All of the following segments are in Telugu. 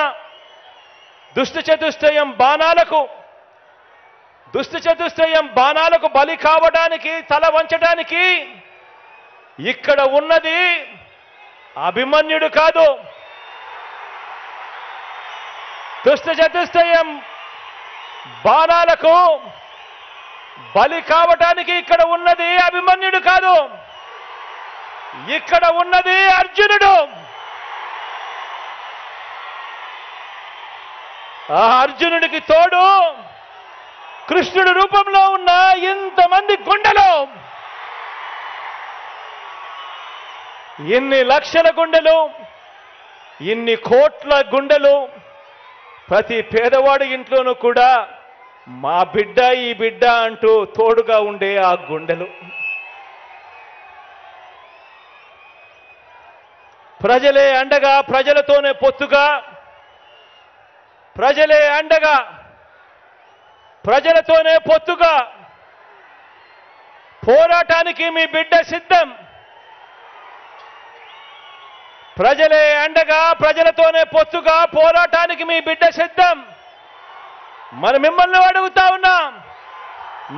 ఉన్నా. దుష్ట చతుష్టయం బాణాలకు బలి కావడానికి, తల వంచడానికి ఇక్కడ ఉన్నది అభిమన్యుడు కాదు. దుష్ట చతుష్టయం బాణాలకు బలి కావడానికి ఇక్కడ ఉన్నది అభిమన్యుడు కాదు, ఇక్కడ ఉన్నది అర్జునుడు. ఆ అర్జునుడికి తోడు కృష్ణుడి రూపంలో ఉన్న ఇంతమంది గుండెలు, ఇన్ని లక్షల గుండెలు, ఇన్ని కోట్ల గుండెలు, ప్రతి పేదవాడి ఇంట్లోనూ కూడా మా బిడ్డ ఈ బిడ్డ అంటూ తోడుగా ఉండే ఆ గుండెలు. ప్రజలే అండగా, ప్రజలతోనే పొత్తుగా, ప్రజలే అండగా, ప్రజలతోనే పొత్తుగా పోరాటానికి మీ బిడ్డ సిద్ధం. ప్రజలే అండగా, ప్రజలతోనే పొత్తుగా పోరాటానికి మీ బిడ్డ సిద్ధం. మరి మిమ్మల్ని అడుగుతా ఉన్నా,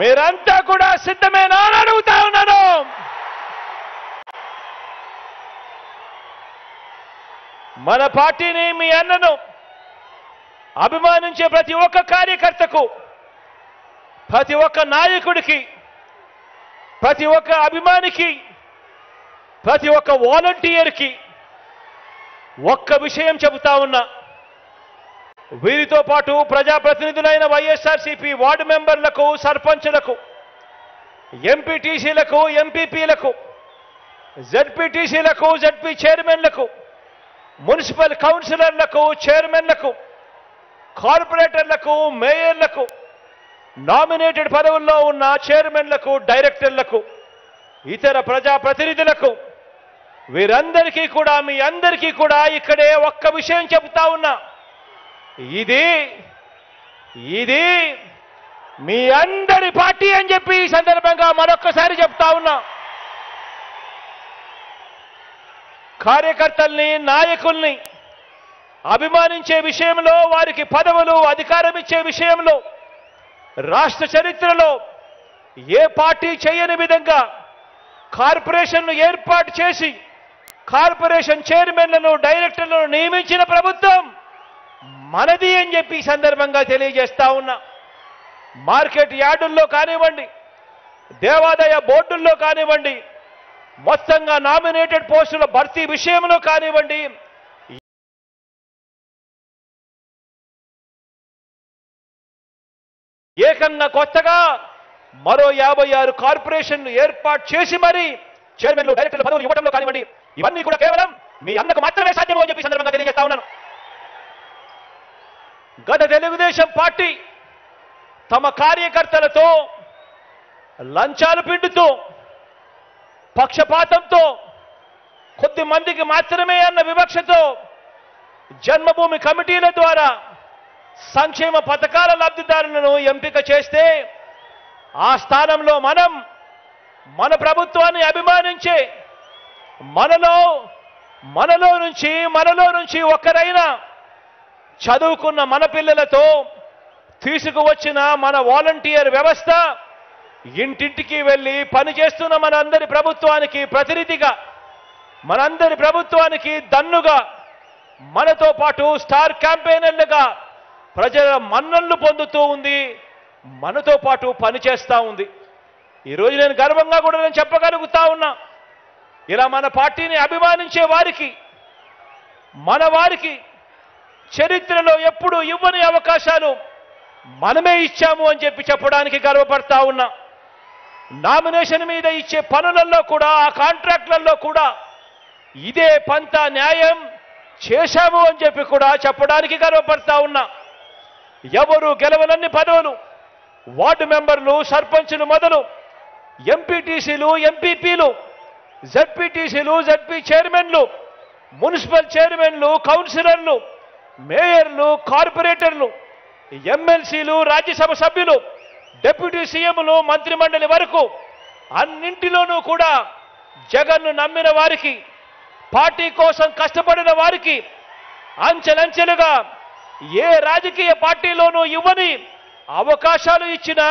మీరంతా కూడా సిద్ధమేనా అని అడుగుతా ఉన్నాను. మన పార్టీని, మీ అన్నను అభిమానించే ప్రతి ఒక్క కార్యకర్తకు, ప్రతి ఒక్క నాయకుడికి, ప్రతి ఒక్క అభిమానికి, ప్రతి ఒక్క వాలంటీర్కి ఒక్క విషయం చెబుతా ఉన్నా. వీరితో పాటు ప్రజాప్రతినిధులైన వైఎస్ఆర్సీపీ వార్డు మెంబర్లకు, సర్పంచులకు, ఎంపీటీసీలకు, ఎంపీపీలకు, జెడ్పీటీసీలకు, జెడ్పీ చైర్మన్లకు, మున్సిపల్ కౌన్సిలర్లకు, చైర్మన్లకు, కార్పొరేటర్లకు, మేయర్లకు, నామినేటెడ్ పదవుల్లో ఉన్న చైర్మన్లకు, డైరెక్టర్లకు, ఇతర ప్రజాప్రతినిధులకు, వీరందరికీ కూడా, మీ అందరికీ కూడా ఇక్కడే ఒక్క విషయం చెబుతా ఉన్నా. ఇది మీ అందరి పార్టీ అని చెప్పి ఈ సందర్భంగా మరొక్కసారి చెప్తా ఉన్నా. కార్యకర్తల్ని, నాయకుల్ని అభిమానించే విషయంలో, వారికి పదవులు, అధికారం ఇచ్చే విషయంలో రాష్ట్ర చరిత్రలో ఏ పార్టీ చేయని విధంగా కార్పొరేషన్ను ఏర్పాటు చేసి కార్పొరేషన్ చైర్మన్లను, డైరెక్టర్లను నియమించిన ప్రభుత్వం మనది అని చెప్పి ఈ సందర్భంగా తెలియజేస్తా ఉన్నా. మార్కెట్ యార్డుల్లో కానివ్వండి, దేవాదాయ బోర్డుల్లో కానివ్వండి, మొత్తంగా నామినేటెడ్ పోస్టుల భర్తీ విషయంలో కానివ్వండి, ఏకంగా కొత్తగా మరో 56 కార్పొరేషన్లు ఏర్పాటు చేసి మరి చైర్మన్లు, డైరెక్టర్ల పదవులు ఇవ్వడంలో కానివ్వండి, ఇవన్నీ కూడా కేవలం మీ అన్నకు మాత్రమే సాధ్యమో అని చెప్పి సందర్భంగా తెలియజేస్తా ఉన్నాను. గత తెలుగుదేశం పార్టీ తమ కార్యకర్తలతో లంచాలు పిండుతూ, పక్షపాతంతో, కొద్ది మందికి మాత్రమే అన్న వివక్షతో జన్మభూమి కమిటీల ద్వారా సంక్షేమ పథకాల లబ్ధిదారులను ఎంపిక చేస్తే, ఆ స్థానంలో మన ప్రభుత్వాన్ని అభిమానించే మనలో నుంచి ఒక్కరైనా చదువుకున్న మన పిల్లలతో తీసుకువచ్చిన మన వాలంటీర్ వ్యవస్థ ఇంటింటికి వెళ్ళి పనిచేస్తున్న మనందరి ప్రభుత్వానికి ప్రతినిధిగా, మనందరి ప్రభుత్వానికి దన్నుగా, మనతో పాటు స్టార్ క్యాంపెయినర్లుగా ప్రజల మన్ననలు పొందుతూ ఉంది, మనతో పాటు పనిచేస్తూ ఉంది. ఈరోజు నేను గర్వంగా కూడా చెప్పగలుగుతా ఉన్నా, ఇలా మన పార్టీని అభిమానించే వారికి, మన వారికి చరిత్రలో ఎప్పుడు ఇవ్వని అవకాశాలు మనమే ఇచ్చాము అని చెప్పి చెప్పడానికి గర్వపడతా ఉన్నా. నామినేషన్ మీద ఇచ్చే పనులలో కూడా, ఆ కాంట్రాక్ట్లలో కూడా ఇదే పంత న్యాయం చేశాము అని చెప్పి కూడా చెప్పడానికి గర్వపడతా ఉన్నా. ఎవరు గెలవనన్ని పదవులు వార్డు మెంబర్లు, సర్పంచులు మొదలు ఎంపీటీసీలు, ఎంపీపీలు, జెడ్పీటీసీలు, జెడ్పీ చైర్మన్లు, మున్సిపల్ చైర్మన్లు, కౌన్సిలర్లు, మేయర్లు, కార్పొరేటర్లు, ఎమ్మెల్సీలు, రాజ్యసభ సభ్యులు, డిప్యూటీ సీఎంలు, మంత్రిమండలి వరకు అన్నింటిలోనూ కూడా జగన్ను నమ్మిన వారికి, పార్టీ కోసం కష్టపడిన వారికి అంచెలంచెలుగా ఏ రాజకీయ పార్టీలోనూ ఇవ్వని అవకాశాలు ఇచ్చిన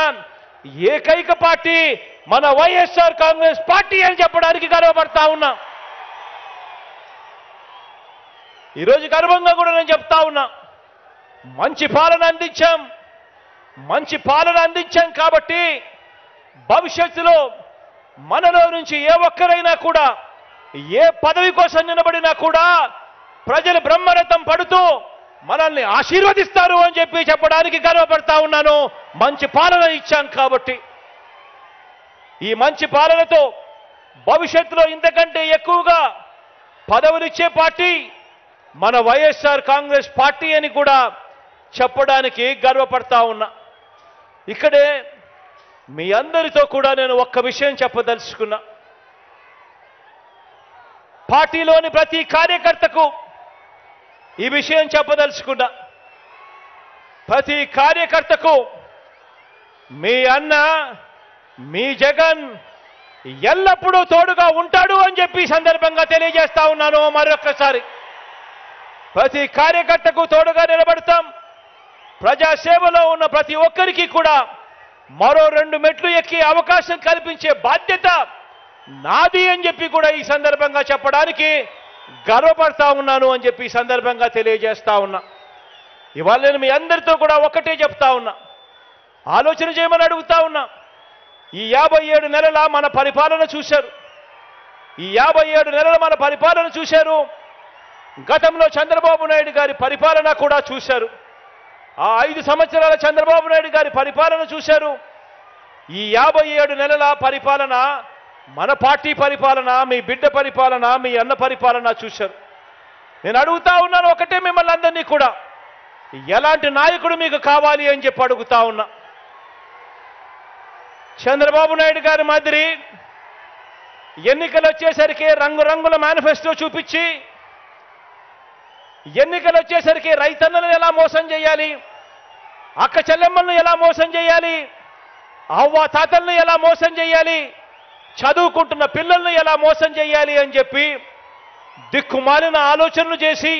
ఏకైక పార్టీ మన వైఎస్ఆర్ కాంగ్రెస్ పార్టీ అని చెప్పడానికి గర్వపడతా ఉన్నా. ఈరోజు గర్వంగా కూడా నేను చెప్తా ఉన్నా, మంచి పాలన అందించాం కాబట్టి భవిష్యత్తులో మనలో నుంచి ఏ ఒక్కరైనా కూడా ఏ పదవి కోసం నిలబడినా కూడా ప్రజలు బ్రహ్మరథం పడుతూ మనల్ని ఆశీర్వదిస్తారు అని చెప్పడానికి గర్వపడతా ఉన్నాను. మంచి పాలన ఇచ్చాం కాబట్టి ఈ మంచి పాలనతో భవిష్యత్తులో ఇంతకంటే ఎక్కువగా పదవులిచ్చే పార్టీ మన వైఎస్ఆర్ కాంగ్రెస్ పార్టీ అని కూడా చెప్పడానికి గర్వపడతా ఉన్నా. ఇక్కడే మీ అందరితో కూడా నేను ఒక్క విషయం చెప్పదలుచుకున్నా. పార్టీలోని ప్రతి కార్యకర్తకు ఈ విషయం చెప్పదలుచుకున్నా. ప్రతి కార్యకర్తకు మీ అన్న మీ జగన్ ఎల్లప్పుడూ తోడుగా ఉంటాడు అని చెప్పి సందర్భంగా తెలియజేస్తా ఉన్నాను. మరొక్కసారి ప్రతి కార్యకర్తకు తోడుగా నిలబడతాం. ప్రజాసేవలో ఉన్న ప్రతి ఒక్కరికి కూడా మరో 2 మెట్లు ఎక్కి అవకాశం కల్పించే బాధ్యత నాది అని చెప్పి కూడా ఈ సందర్భంగా చెప్పడానికి గర్వపడతా ఉన్నాను అని చెప్పి ఈ సందర్భంగా తెలియజేస్తా ఉన్నా. ఇవాళ నేను మీ అందరితో కూడా ఒకటే చెప్తా ఉన్నా, ఆలోచన చేయమని అడుగుతా ఉన్నా. ఈ 57 నెలల మన పరిపాలన చూశారు. ఈ 57 నెలల మన పరిపాలన చూశారు. గతంలో చంద్రబాబు నాయుడు గారి పరిపాలన కూడా చూశారు. ఆ 5 సంవత్సరాల చంద్రబాబు నాయుడు గారి పరిపాలన చూశారు. ఈ 57 నెలల పరిపాలన మన పార్టీ పరిపాలన, మీ బిడ్డ పరిపాలన, మీ అన్న పరిపాలన చూశారు. నేను అడుగుతా ఉన్నాను ఒకటే మిమ్మల్ని అందరినీ కూడా, ఎలాంటి నాయకుడు మీకు కావాలి అని చెప్పి అడుగుతా ఉన్నా. చంద్రబాబు నాయుడు గారి మాదిరి ఎన్నికలు వచ్చేసరికి రంగురంగుల మేనిఫెస్టో చూపించి, ఎన్నికలు వచ్చేసరికి రైతన్నలను ఎలా మోసం చేయాలి, అక్క చెల్లెమ్మలను ఎలా మోసం చేయాలి, అవ్వ తాతలను ఎలా మోసం చేయాలి, చదువుకుంటున్న పిల్లలను ఎలా మోసం చేయాలి అని చెప్పి దిక్కుమాలిన ఆలోచనలు చేసి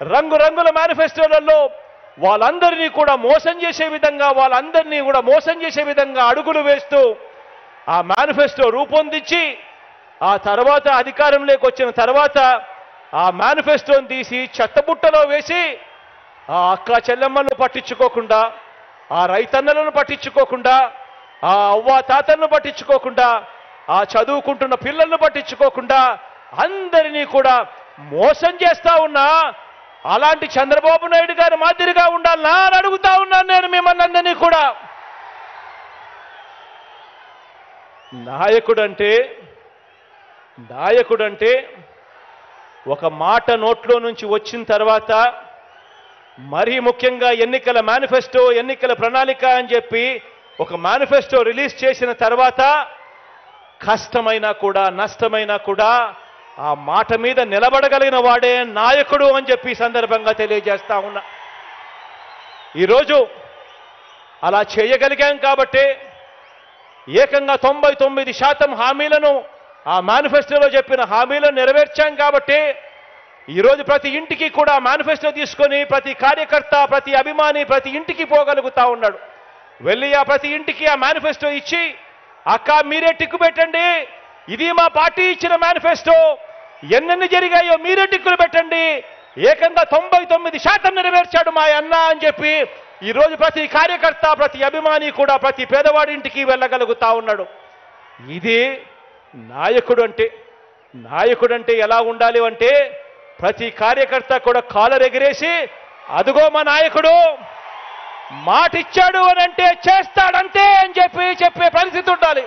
రంగురంగుల మేనిఫెస్టోలలో వాళ్ళందరినీ కూడా మోసం చేసే విధంగా అడుగులు వేస్తూ ఆ మేనిఫెస్టో రూపొందించి ఆ తర్వాత అధికారంలోకి వచ్చిన తర్వాత ఆ మేనిఫెస్టోని తీసి చెత్తబుట్టలో వేసి ఆ అక్క చెల్లెమ్మలను పట్టించుకోకుండా, ఆ రైతన్నలను పట్టించుకోకుండా, ఆ అవ్వ తాతలను పట్టించుకోకుండా, ఆ చదువుకుంటున్న పిల్లలను పట్టించుకోకుండా అందరినీ కూడా మోసం చేస్తా ఉన్నా అలాంటి చంద్రబాబు నాయుడు గారి మాదిరిగా ఉండాలనా అని అడుగుతా ఉన్నాను నేను మిమ్మల్ని అందరినీ కూడా. నాయకుడంటే ఒక మాట నోట్లో నుంచి వచ్చిన తర్వాత, మరీ ముఖ్యంగా ఎన్నికల మేనిఫెస్టో, ఎన్నికల ప్రణాళిక అని చెప్పి ఒక మేనిఫెస్టో రిలీజ్ చేసిన తర్వాత కష్టమైనా కూడా నష్టమైనా కూడా ఆ మాట మీద నిలబడగలిగిన వాడే నాయకుడు అని చెప్పి సందర్భంగా తెలియజేస్తా ఉన్నా. ఈరోజు అలా చేయగలిగాం కాబట్టి ఏకంగా 99% హామీలను, ఆ మేనిఫెస్టోలో చెప్పిన హామీలను నెరవేర్చాం కాబట్టి ఈరోజు ప్రతి ఇంటికి కూడా మేనిఫెస్టో తీసుకొని ప్రతి కార్యకర్త, ప్రతి అభిమాని ప్రతి ఇంటికి పోగలుగుతా ఉన్నాడు. వెళ్ళి ఆ ప్రతి ఇంటికి ఆ మేనిఫెస్టో ఇచ్చి, అక్క మీరే టిక్కు పెట్టండి, ఇది మా పార్టీ ఇచ్చిన మేనిఫెస్టో, ఎన్నెన్ని జరిగాయో మీరే టిక్కులు పెట్టండి, ఏకంగా 99% నెరవేర్చాడు మా అన్న అని చెప్పి ఈరోజు ప్రతి కార్యకర్త, ప్రతి అభిమాని కూడా ప్రతి పేదవాడి ఇంటికి వెళ్ళగలుగుతా ఉన్నాడు. ఇది నాయకుడు అంటే ఎలా ఉండాలి అంటే ప్రతి కార్యకర్త కూడా కాలర్ ఎగిరేసి అదుగో మా నాయకుడు మాటిచ్చాడు అని అంటే చేస్తాడంతే అని చెప్పే పరిస్థితి ఉండాలి.